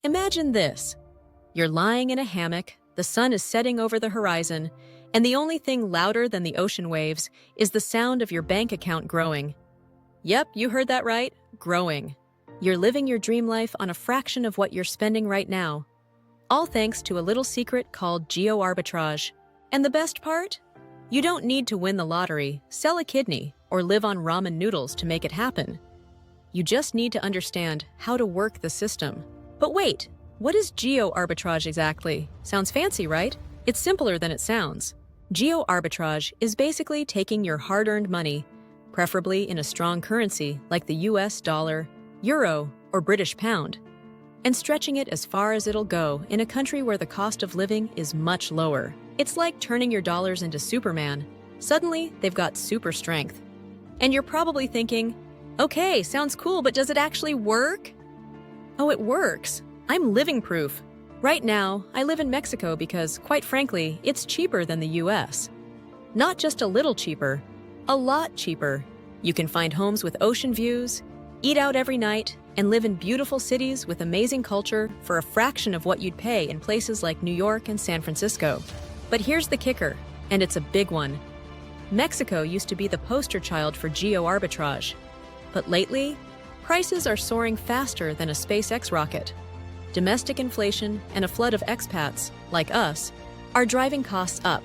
Imagine this. You're lying in a hammock, the sun is setting over the horizon, and the only thing louder than the ocean waves is the sound of your bank account growing. Yep, you heard that right, growing. You're living your dream life on a fraction of what you're spending right now. All thanks to a little secret called Geoarbitrage. And the best part? You don't need to win the lottery, sell a kidney, or live on ramen noodles to make it happen. You just need to understand how to work the system. But wait, what is Geoarbitrage exactly? Sounds fancy, right? It's simpler than it sounds. Geoarbitrage is basically taking your hard-earned money, preferably in a strong currency like the US dollar, euro, or British pound, and stretching it as far as it'll go in a country where the cost of living is much lower. It's like turning your dollars into Superman. Suddenly, they've got super strength. And you're probably thinking, okay, sounds cool, but does it actually work? Oh, it works. I'm living proof. Right now, I live in Mexico because, quite frankly, it's cheaper than the US. Not just a little cheaper, a lot cheaper. You can find homes with ocean views, eat out every night, and live in beautiful cities with amazing culture for a fraction of what you'd pay in places like New York and San Francisco. But here's the kicker, and it's a big one. Mexico used to be the poster child for geo-arbitrage. But lately, prices are soaring faster than a SpaceX rocket. Domestic inflation and a flood of expats, like us, are driving costs up.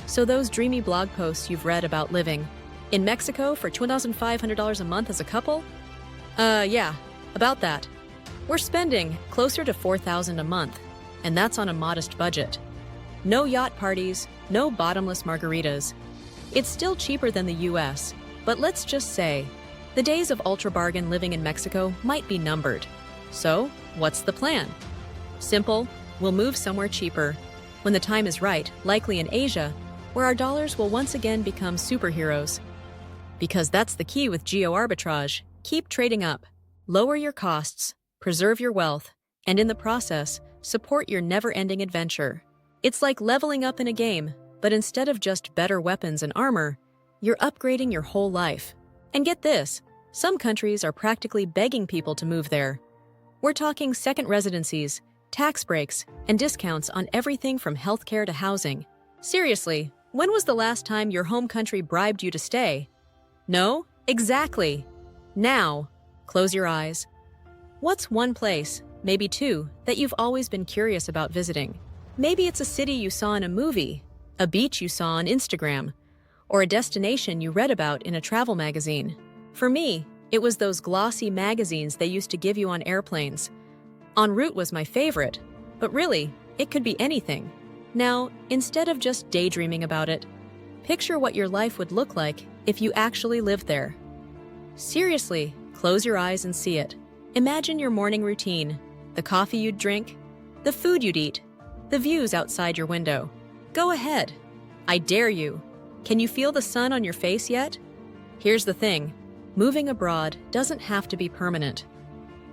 So those dreamy blog posts you've read about living in Mexico for $2,500 a month as a couple? Yeah, about that. We're spending closer to $4,000 a month, and that's on a modest budget. No yacht parties, no bottomless margaritas. It's still cheaper than the US, but let's just say, the days of ultra-bargain living in Mexico might be numbered. So, what's the plan? Simple, we'll move somewhere cheaper. When the time is right, likely in Asia, where our dollars will once again become superheroes. Because that's the key with geo-arbitrage. Keep trading up, lower your costs, preserve your wealth, and in the process, support your never-ending adventure. It's like leveling up in a game, but instead of just better weapons and armor, you're upgrading your whole life. And get this, some countries are practically begging people to move there. We're talking second residencies, tax breaks, and discounts on everything from healthcare to housing. Seriously, when was the last time your home country bribed you to stay? No? Exactly. Now, close your eyes. What's one place, maybe two, that you've always been curious about visiting? Maybe it's a city you saw in a movie, a beach you saw on Instagram, or a destination you read about in a travel magazine. For me, it was those glossy magazines they used to give you on airplanes. En route was my favorite, but really, it could be anything. Now, instead of just daydreaming about it, picture what your life would look like if you actually lived there. Seriously, close your eyes and see it. Imagine your morning routine, the coffee you'd drink, the food you'd eat, the views outside your window. Go ahead. I dare you. Can you feel the sun on your face yet? Here's the thing. Moving abroad doesn't have to be permanent.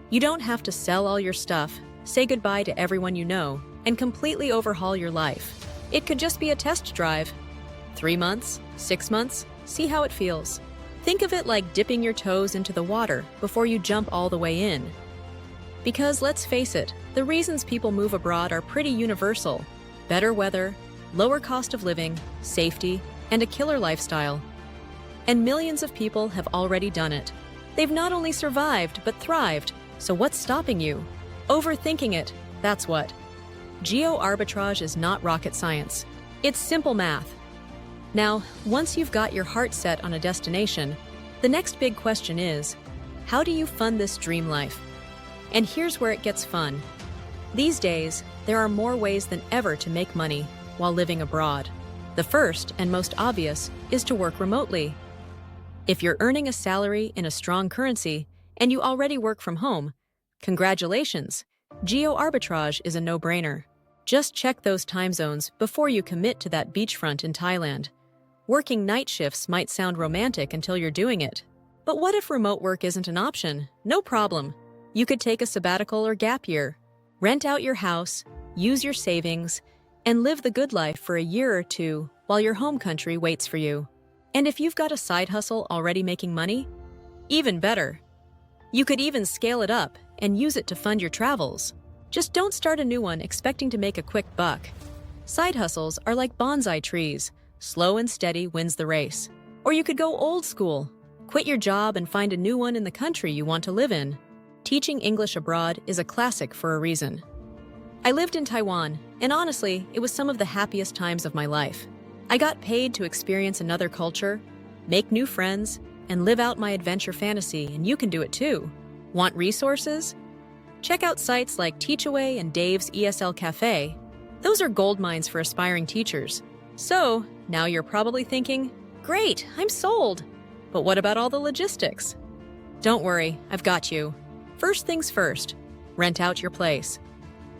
You don't have to sell all your stuff, say goodbye to everyone you know, and completely overhaul your life. It could just be a test drive. 3 months, 6 months, see how it feels. Think of it like dipping your toes into the water before you jump all the way in. Because let's face it, the reasons people move abroad are pretty universal. Better weather, lower cost of living, safety, and a killer lifestyle. And millions of people have already done it. They've not only survived, but thrived. So what's stopping you? Overthinking it, that's what. Geo-arbitrage is not rocket science. It's simple math. Now, once you've got your heart set on a destination, the next big question is, how do you fund this dream life? And here's where it gets fun. These days, there are more ways than ever to make money while living abroad. The first and most obvious is to work remotely. If you're earning a salary in a strong currency and you already work from home, congratulations, geo-arbitrage is a no-brainer. Just check those time zones before you commit to that beachfront in Thailand. Working night shifts might sound romantic until you're doing it. But what if remote work isn't an option? No problem. You could take a sabbatical or gap year, rent out your house, use your savings, and live the good life for a year or two while your home country waits for you. And if you've got a side hustle already making money, even better. You could even scale it up and use it to fund your travels. Just don't start a new one expecting to make a quick buck. Side hustles are like bonsai trees. Slow and steady wins the race. Or you could go old school. Quit your job and find a new one in the country you want to live in. Teaching English abroad is a classic for a reason. I lived in Taiwan, and honestly, it was some of the happiest times of my life. I got paid to experience another culture, make new friends, and live out my adventure fantasy, and you can do it too. Want resources? Check out sites like Teachaway and Dave's ESL Cafe. Those are gold mines for aspiring teachers. So, now you're probably thinking, great, I'm sold. But what about all the logistics? Don't worry, I've got you. First things first, rent out your place.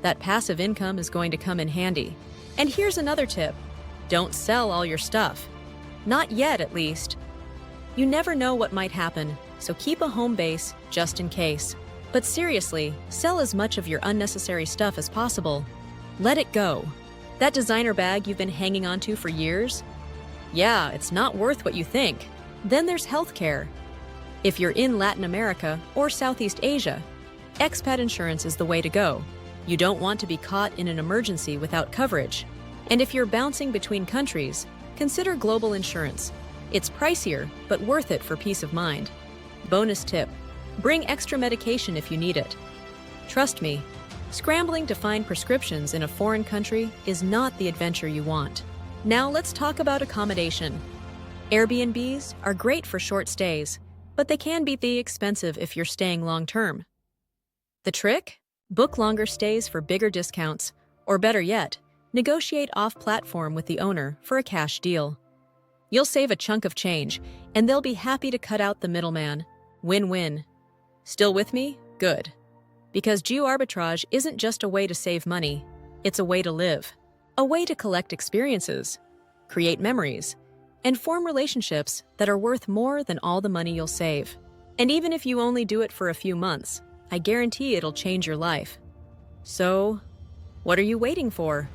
That passive income is going to come in handy. And here's another tip. Don't sell all your stuff. Not yet, at least. You never know what might happen, so keep a home base just in case. But seriously, sell as much of your unnecessary stuff as possible. Let it go. That designer bag you've been hanging onto for years? Yeah, it's not worth what you think. Then there's healthcare. If you're in Latin America or Southeast Asia, expat insurance is the way to go. You don't want to be caught in an emergency without coverage. And if you're bouncing between countries, consider global insurance. It's pricier, but worth it for peace of mind. Bonus tip: bring extra medication if you need it. Trust me, scrambling to find prescriptions in a foreign country is not the adventure you want. Now let's talk about accommodation. Airbnbs are great for short stays, but they can be expensive if you're staying long-term. The trick? Book longer stays for bigger discounts, or better yet, negotiate off-platform with the owner for a cash deal. You'll save a chunk of change, and they'll be happy to cut out the middleman. Win-win. Still with me? Good. Because Geoarbitrage isn't just a way to save money, it's a way to live. A way to collect experiences, create memories, and form relationships that are worth more than all the money you'll save. And even if you only do it for a few months, I guarantee it'll change your life. So, what are you waiting for?